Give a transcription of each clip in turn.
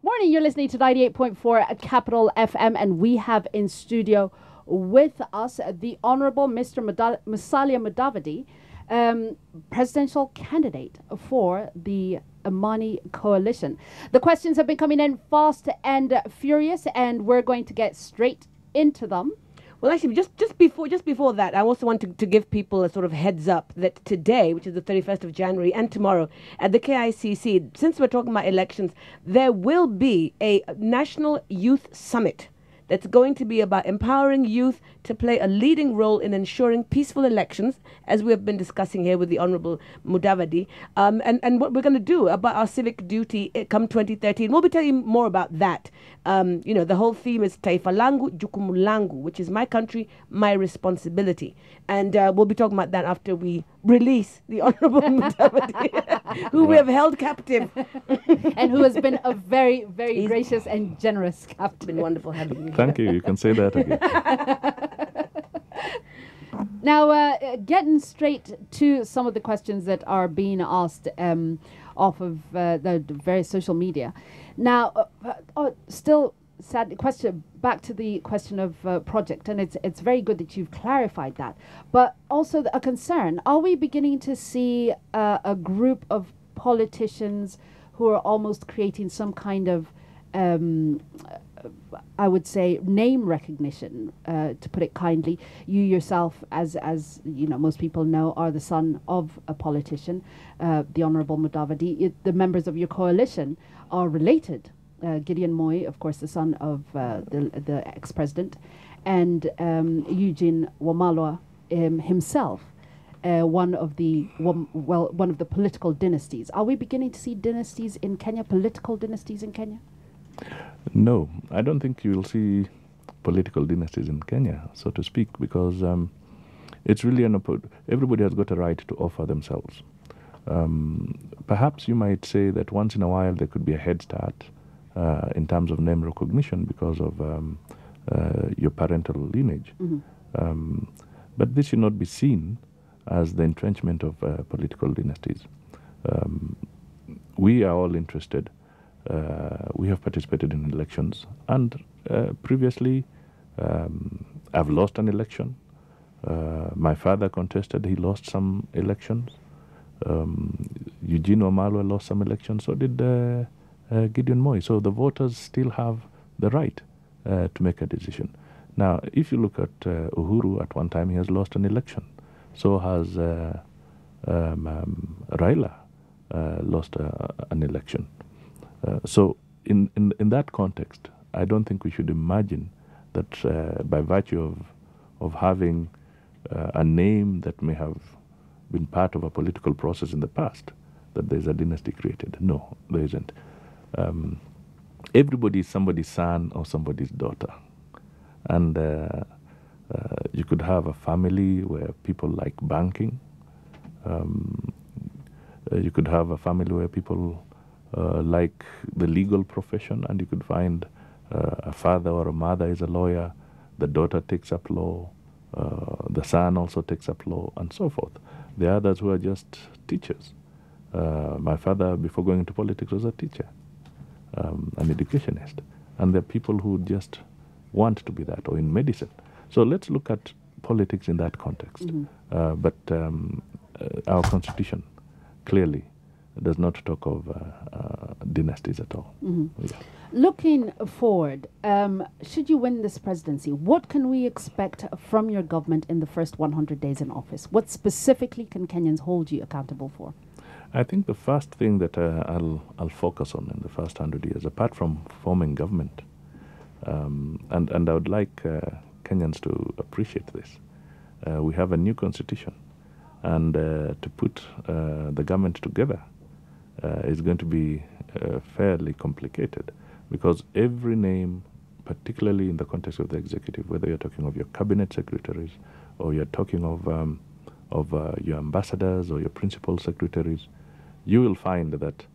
Morning, you're listening to 98.4 Capital FM, and we have in studio with us the Honourable Mr. Musalia Mudavadi, presidential candidate for the Amani coalition. The questions have been coming in fast and furious, and we're going to get straight into them. Well, actually, just before that, I also want to give people a sort of heads up that today, which is the 31st of January, and tomorrow at the KICC, since we're talking about elections, there will be a National Youth Summit that's going to be about empowering youth to play a leading role in ensuring peaceful elections, as we have been discussing here with the Honourable Mudavadi, and what we're going to do about our civic duty come 2013. We'll be telling you more about that. The whole theme is Taifa Langu, Jukumu Langu, which is my country, my responsibility. And we'll be talking about that after we release the Honourable Mudavadi, who we have held captive. And who has been a very, very gracious and generous captive. It's been wonderful having you. Thank you. You can say that again. Now, getting straight to some of the questions that are being asked off of the various social media. Now, still sad question, back to the question of project, and it's very good that you've clarified that. But also a concern, are we beginning to see a group of politicians who are almost creating some kind of I would say name recognition, to put it kindly? You yourself, as you know, most people know, are the son of a politician, the Honourable Mudavadi. The members of your coalition are related. Gideon Moi, of course, the son of the ex-president, and Eugene Wamalwa himself, one of the political dynasties. Are we beginning to see dynasties in Kenya, political dynasties in Kenya? No, I don't think you will see political dynasties in Kenya, so to speak, because it's really everybody has got a right to offer themselves. Perhaps you might say that once in a while there could be a head start in terms of name recognition because of your parental lineage. Mm-hmm. But this should not be seen as the entrenchment of political dynasties. We are all interested. We have participated in elections, and previously I've lost an election. My father contested, he lost some elections. Eugene Wamalwa lost some elections, so did Gideon Moi. So the voters still have the right to make a decision. Now, if you look at Uhuru, at one time he has lost an election. So has Raila lost an election. So in that context, I don't think we should imagine that by virtue of having a name that may have been part of a political process in the past, that there's a dynasty created. No, there isn't. Everybody is somebody's son or somebody's daughter. And you could have a family where people like banking. You could have a family where people like the legal profession, and you could find a father or a mother is a lawyer, the daughter takes up law, the son also takes up law, and so forth. There are others who are just teachers. My father, before going into politics, was a teacher, an educationist. And there are people who just want to be that, or in medicine. So let's look at politics in that context. Mm-hmm. But our constitution clearly does not talk of dynasties at all. Mm-hmm. Yeah. Looking forward, should you win this presidency, what can we expect from your government in the first 100 days in office? What specifically can Kenyans hold you accountable for? I think the first thing that I'll focus on in the first 100 years, apart from forming government, and I would like Kenyans to appreciate this. We have a new constitution, and to put the government together is going to be fairly complicated, because every name, particularly in the context of the executive, whether you're talking of your cabinet secretaries or you're talking of your ambassadors or your principal secretaries, you will find that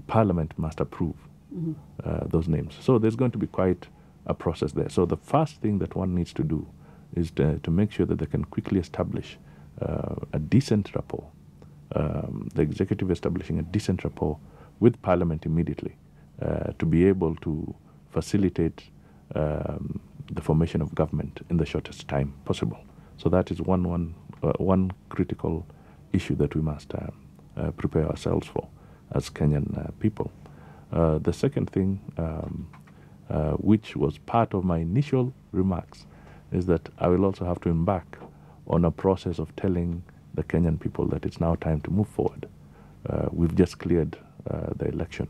Parliament must approve those names. So there's going to be quite a process there. So the first thing that one needs to do is to make sure that they can quickly establish a decent rapport, the executive establishing a decent rapport with Parliament immediately, to be able to facilitate the formation of government in the shortest time possible. So that is one critical issue that we must prepare ourselves for as Kenyan people. The second thing, which was part of my initial remarks, is that I will also have to embark on a process of telling the Kenyan people that it's now time to move forward. We've just cleared the election.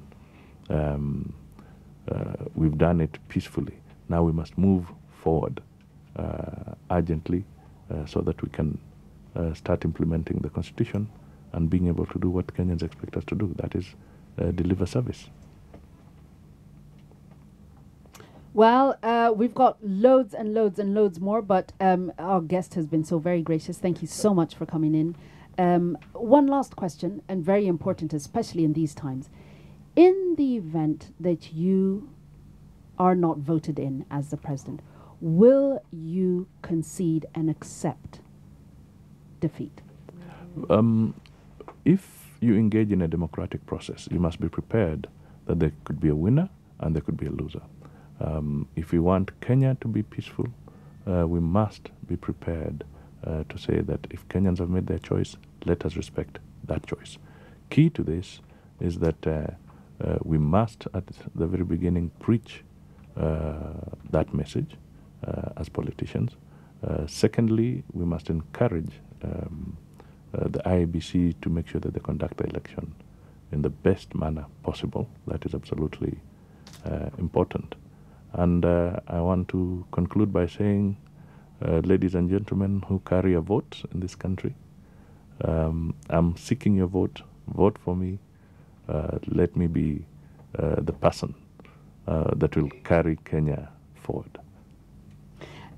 We've done it peacefully. Now we must move forward urgently so that we can start implementing the Constitution and being able to do what Kenyans expect us to do, that is deliver service. Well, we've got loads and loads and loads more, but our guest has been so very gracious. Thank you so much for coming in. One last question, and very important, especially in these times. In the event that you are not voted in as the president, will you concede and accept defeat? If you engage in a democratic process, you must be prepared that there could be a winner and there could be a loser. If we want Kenya to be peaceful, we must be prepared to say that if Kenyans have made their choice, let us respect that choice. Key to this is that we must, at the very beginning, preach that message as politicians. Secondly, we must encourage the IEBC to make sure that they conduct the election in the best manner possible. That is absolutely important. And I want to conclude by saying, ladies and gentlemen who carry a vote in this country, I'm seeking your vote. Vote for me. Let me be the person that will carry Kenya forward.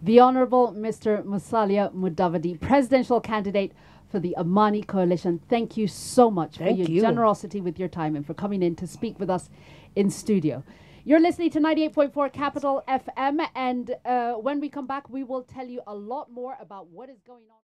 The Honourable Mr. Musalia Mudavadi, presidential candidate for the Amani Coalition. Thank you so much for your generosity with your time and for coming in to speak with us in studio. You're listening to 98.4 Capital FM, and when we come back, we will tell you a lot more about what is going on.